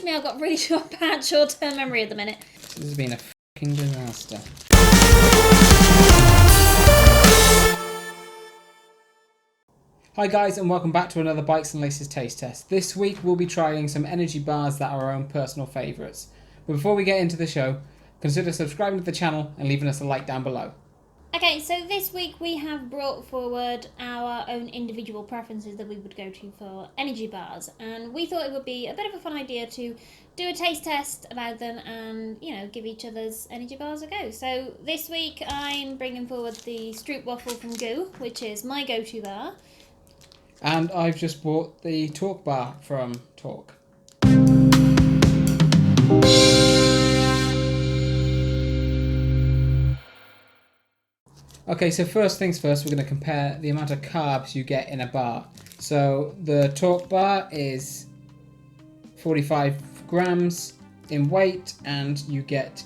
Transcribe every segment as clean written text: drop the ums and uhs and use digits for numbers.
to me, I've got really bad short-term memory at the minute. This has been a fucking disaster. Hi guys, and welcome back to another Bikes and Laces taste test. This week we'll be trying some energy bars that are our own personal favourites. But before we get into the show, consider subscribing to the channel and leaving us a like down below. Okay, so this week we have brought forward our own individual preferences that we would go to for energy bars, and we thought it would be a bit of a fun idea to do a taste test about them and, you know, give each other's energy bars a go. So this week I'm bringing forward the Stroopwafel from Goo, which is my go-to bar. And I've just bought the Torq bar from Torq. Okay, so first things first, we're going to compare the amount of carbs you get in a bar. So the Torq bar is 45 grams in weight and you get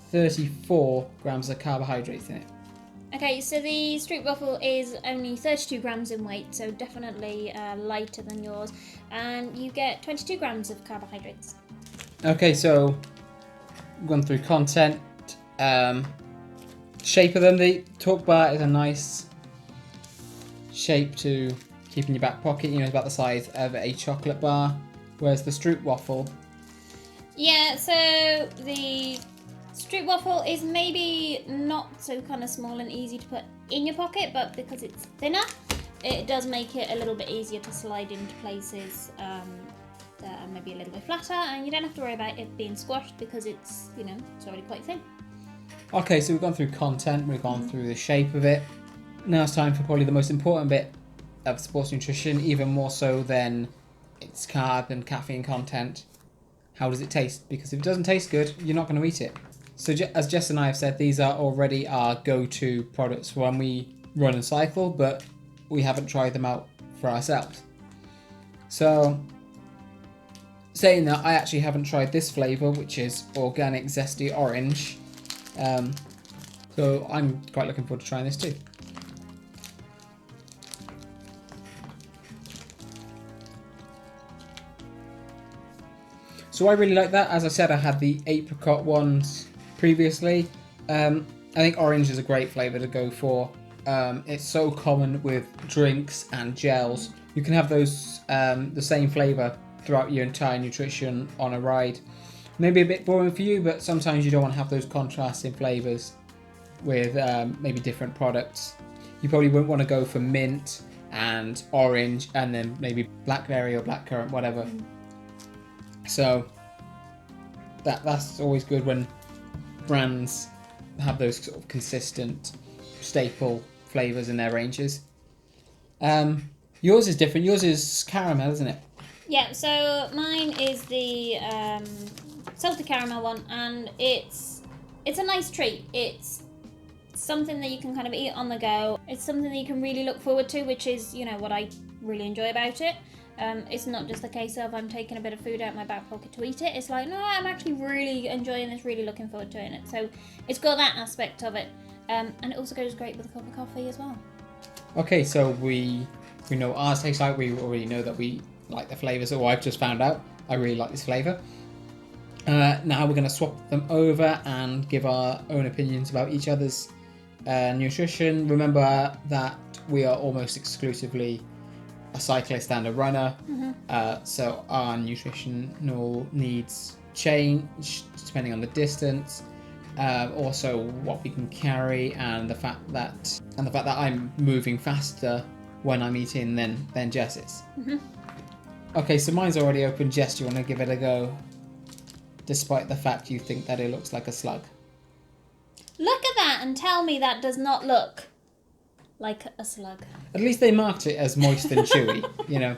34 grams of carbohydrates in it. Okay, so the Stroopwafel is only 32 grams in weight, so definitely lighter than yours, and you get 22 grams of carbohydrates. Okay, so gone through content, shape of them. The Torq bar is a nice shape to keep in your back pocket. You know, it's about the size of a chocolate bar, whereas the Stroopwafel. Yeah, so the Stroopwafel is maybe not so kind of small and easy to put in your pocket, but because it's thinner, it does make it a little bit easier to slide into places that are maybe a little bit flatter, and you don't have to worry about it being squashed because it's, you know, it's already quite thin. Okay, so we've gone through content, we've gone through the shape of it. Now it's time for probably the most important bit of sports nutrition, even more so than its carb and caffeine content. How does it taste? Because if it doesn't taste good, you're not going to eat it. So as Jess and I have said, these are already our go-to products when we run and cycle, but we haven't tried them out for ourselves. So, saying that, I actually haven't tried this flavour, which is organic zesty orange. So I'm quite looking forward to trying this too. So I really like that. As I said, I had the apricot ones previously. I think orange is a great flavour to go for. It's so common with drinks and gels. You can have those the same flavour throughout your entire nutrition on a ride. Maybe a bit boring for you, but sometimes you don't want to have those contrasting flavours with maybe different products. You probably wouldn't want to go for mint and orange and then maybe blackberry or blackcurrant, whatever. So that's always good when brands have those sort of consistent staple flavours in their ranges. Yours is different. Yours is caramel, isn't it? Yeah, so mine is the salted caramel one, and it's a nice treat. It's something that you can kind of eat on the go. It's something that you can really look forward to, which is, you know, what I really enjoy about it. It's not just a case of I'm taking a bit of food out of my back pocket to eat it. It's like, no, I'm actually really enjoying this, really looking forward to it. So it's got that aspect of it. And it also goes great with a cup of coffee as well. Okay, so we know what ours tastes like. We already know that we like the flavours. Or I've just found out I really like this flavour. Now we're going to swap them over and give our own opinions about each other's nutrition. Remember that we are almost exclusively a cyclist and a runner, so our nutritional needs change depending on the distance, also what we can carry, and the fact that I'm moving faster when I'm eating than Jess is. Okay, so mine's already open. Jess, do you want to give it a go, despite the fact you think that it looks like a slug? Look at that and tell me that does not look like a slug. At least they marked it as moist and chewy. You know,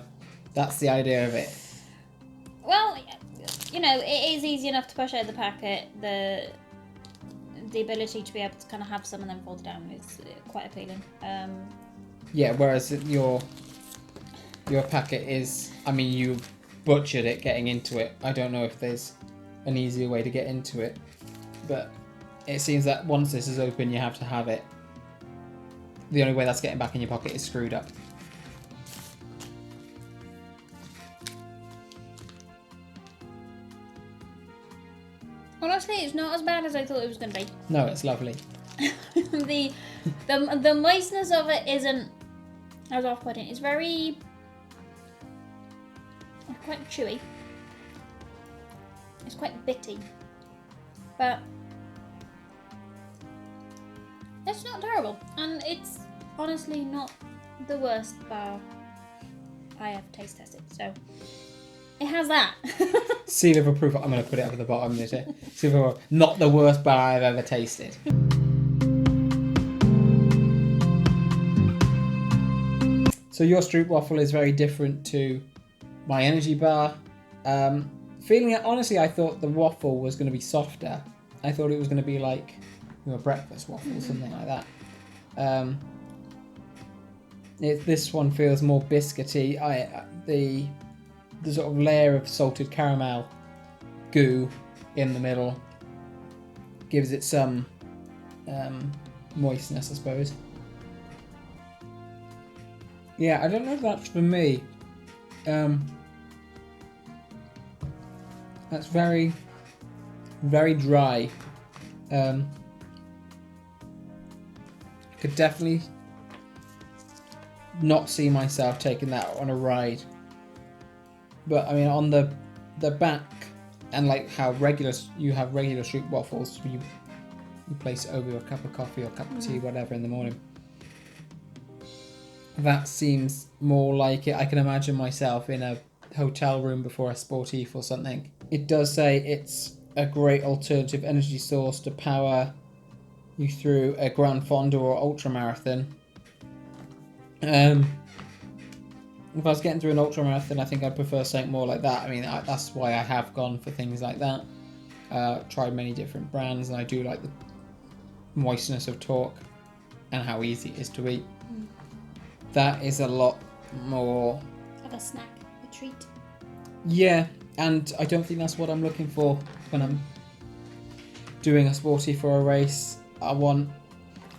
that's the idea of it. Well, you know, it is easy enough to push out the packet. The ability to be able to kind of have some and then fold it down is quite appealing. Yeah, whereas your packet is, I mean, you butchered it getting into it. I don't know if there's an easier way to get into it, but it seems that once this is open, you have to have it. The only way that's getting back in your pocket is screwed up. Honestly, it's not as bad as I thought it was going to be. No, it's lovely. the moistness of it isn't as off-putting. It's very quite chewy. It's quite bitty, but it's not terrible, and it's honestly not the worst bar I have taste tested. So it has that. Seal of approval. I'm going to put it up at the bottom. Is it? Seal of approval. Not the worst bar I've ever tasted. So your Stroopwafel is very different to my energy bar. Feeling it, honestly, I thought the waffle was going to be softer. I thought it was going to be like a breakfast waffle, something like that. This one feels more biscuity. The sort of layer of salted caramel goo in the middle gives it some moistness, I suppose. Yeah, I don't know if that's for me. That's very, very dry. I could definitely not see myself taking that on a ride. But I mean, on the back, and like how you have regular Stroopwafels, you place it over your cup of coffee or cup of tea, whatever, in the morning. That seems more like it. I can imagine myself in a hotel room before a sportif or something. It does say it's a great alternative energy source to power you through a Grand Fonda or ultra marathon. If I was getting through an ultra marathon, I think I'd prefer something more like that. I mean, that's why I have gone for things like that. Tried many different brands, and I do like the moistness of Torq and how easy it is to eat. That is a lot more Of a snack, a treat. Yeah, and I don't think that's what I'm looking for when I'm doing a sporty for a race. I want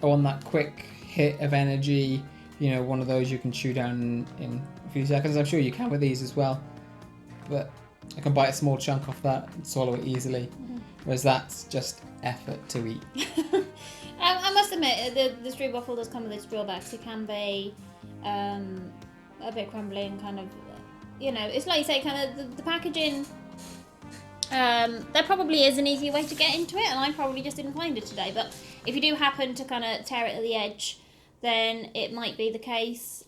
that quick hit of energy. You know, one of those you can chew down in a few seconds. I'm sure you can with these as well. But I can bite a small chunk off that and swallow it easily. Whereas that's just effort to eat. I must admit, the Stroopwafel does come with its drawbacks. It can be a bit crumbly and kind of, you know, it's like you say, kind of the packaging. There probably is an easier way to get into it, and I probably just didn't find it today. But if you do happen to kind of tear it at the edge, then it might be the case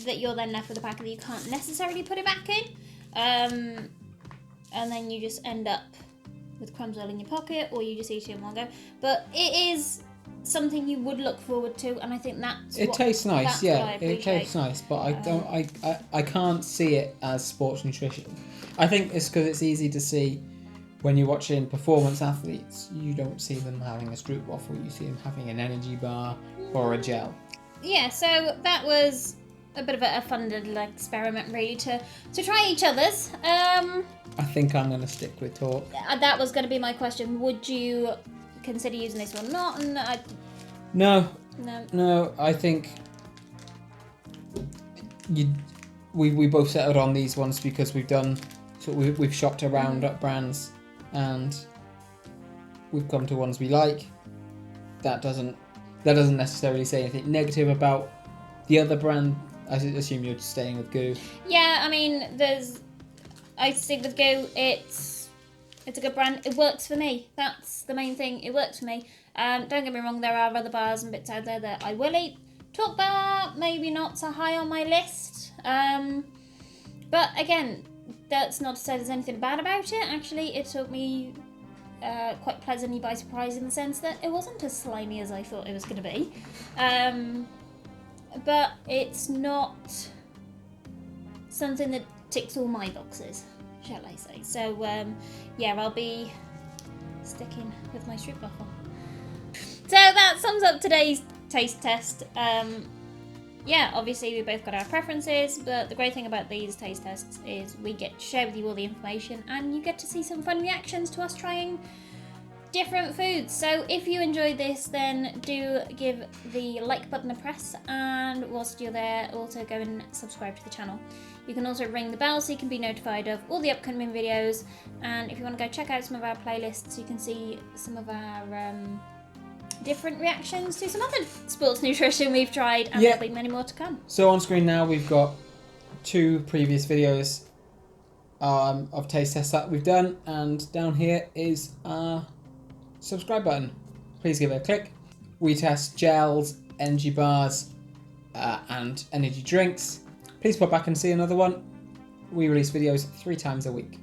that you're then left with a packet that you can't necessarily put it back in, and then you just end up with crumbs all in your pocket, or you just eat it in one go. But it is something you would look forward to, and I think it tastes nice. Yeah, it tastes nice, but I can't see it as sports nutrition. I think it's because it's easy to see when you're watching performance athletes. You don't see them having a Stroopwafel. You see them having an energy bar or a gel. Yeah, so that was a bit of a fun little experiment, really, to try each other's. I think I'm going to stick with Torq. That was going to be my question. Would you consider using this or not? And No. No. I think we both settled on these ones because we've shopped around at brands and we've come to ones we like. That doesn't necessarily say anything negative about the other brand. I assume you're staying with Goo. Yeah, I mean, I stick with Goo. It's a good brand. It works for me. That's the main thing. It works for me. Don't get me wrong, there are other bars and bits out there that I will eat. Torq bar, maybe not so high on my list. But again, that's not to say there's anything bad about it. Actually, it took me quite pleasantly by surprise in the sense that it wasn't as slimy as I thought it was going to be. But it's not something that ticks all my boxes, shall I say. So, yeah, I'll be sticking with my Stroopwafel. So that sums up today's taste test. Yeah, obviously we both got our preferences, but the great thing about these taste tests is we get to share with you all the information and you get to see some fun reactions to us trying different foods. So if you enjoyed this, then do give the like button a press, and whilst you're there, also go and subscribe to the channel. You can also ring the bell so you can be notified of all the upcoming videos. And if you want to go check out some of our playlists, you can see some of our different reactions to some other sports nutrition we've tried, and there'll be many more to come. So on screen now we've got 2 previous videos of taste tests that we've done, and down here is our subscribe button. Please give it a click. We test gels, energy bars, and energy drinks. Please pop back and see another one. We release videos 3 times a week.